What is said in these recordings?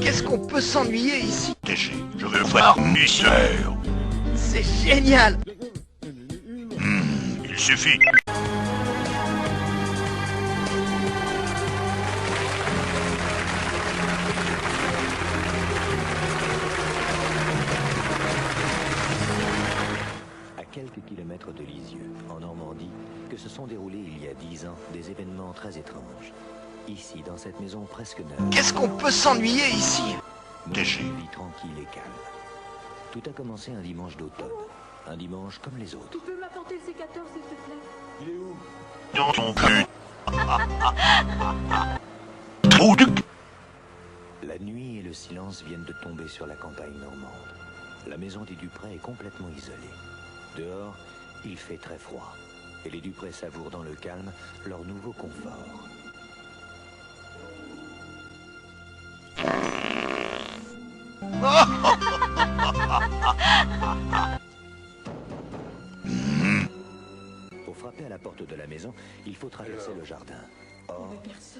Qu'est-ce qu'on peut s'ennuyer ici? TG, je veux voir mystère. C'est génial! Il suffit. À quelques kilomètres de Lisieux, en Normandie, que se sont déroulés il y a 10 ans des événements très étranges. Ici, dans cette maison presque neuve, Qu'est-ce qu'on peut s'ennuyer ici? TG. une vie tranquille et calme. Tout a commencé un dimanche d'automne. Un dimanche comme les autres. Tu peux m'apporter le sécateur, s'il te plaît? Dans ton cul. Trou du... La nuit et le silence viennent de tomber sur la campagne normande. La maison des Dupré est complètement isolée. Dehors, il fait très froid. Et les Dupré savourent dans le calme leur nouveau confort. Pour frapper à la porte de la maison, il faut traverser le jardin. Or,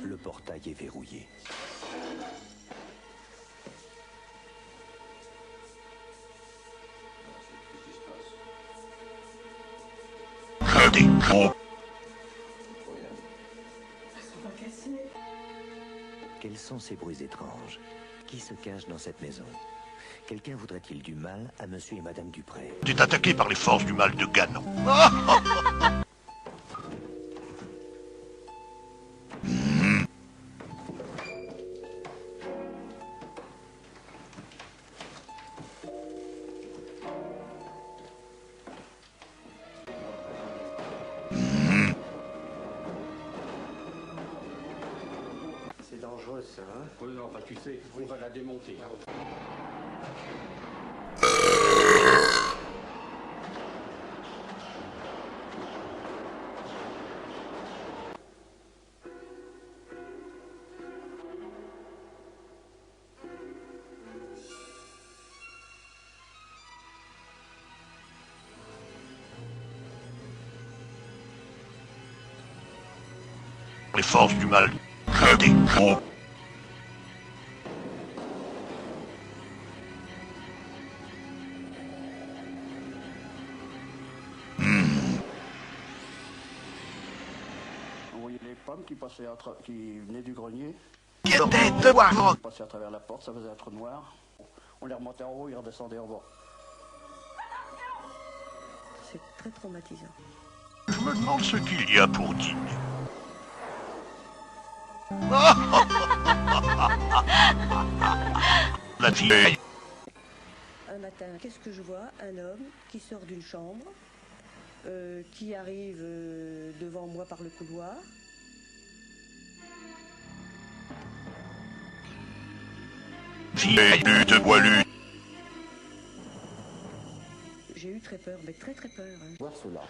le portail est verrouillé. Des gros. Quels sont ces bruits étranges? Qui se cache dans cette maison? Quelqu'un voudrait-il du mal à monsieur et madame Dupré? Tu es attaqué par les forces du mal de Ganon. C'est dangereux ça, hein? Oui, non, bah tu sais, on va la démonter. Les forces du mal. Des gros. On voyait les pommes qui passaient qui venaient du grenier, Quelle tête de poireau! qui passaient à travers la porte, ça faisait un trou noir. On les remontait en haut, ils redescendaient en bas. C'est très traumatisant. Je me demande ce qu'il y a pour dîner. La vieille. Un matin, qu'est-ce que je vois? Un homme qui sort d'une chambre, qui arrive devant moi par le couloir. Vieille de Boilu. J'ai eu très peur, mais très très peur. Hein. Voir cela.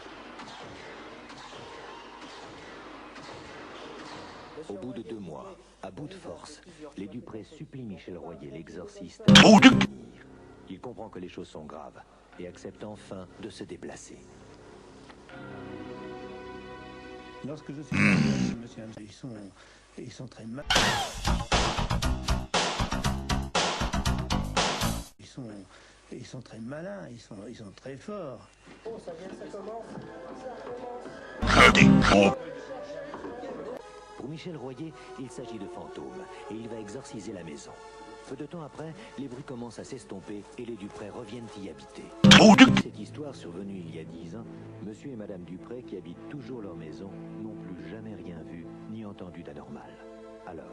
Au bout de 2 mois, à bout de force, les Dupré supplient Michel Royer, l'exorciste, à Trou du... venir. Il comprend que les choses sont graves et accepte enfin de se déplacer. Lorsque je suis arrivé, monsieur Hamza, ils sont très mal. Ils sont très malins, ils sont très forts. Des gros. Pour Michel Royer, il s'agit de fantômes et il va exorciser la maison. Peu de temps après, les bruits commencent à s'estomper et les Dupré reviennent y habiter. Trou du... Cette histoire survenue il y a 10 ans, monsieur et madame Dupré, qui habitent toujours leur maison, n'ont plus jamais rien vu ni entendu d'anormal. Alors,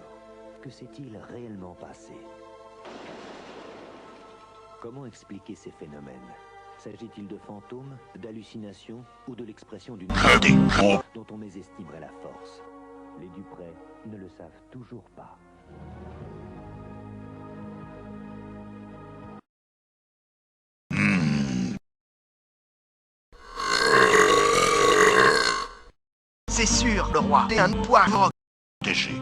que s'est-il réellement passé? Comment expliquer ces phénomènes? S'agit-il de fantômes, d'hallucinations ou de l'expression d'une Des gros. dont on mésestimerait la force? Les Dupré ne le savent toujours pas. C'est sûr, le roi est un poireau! TG.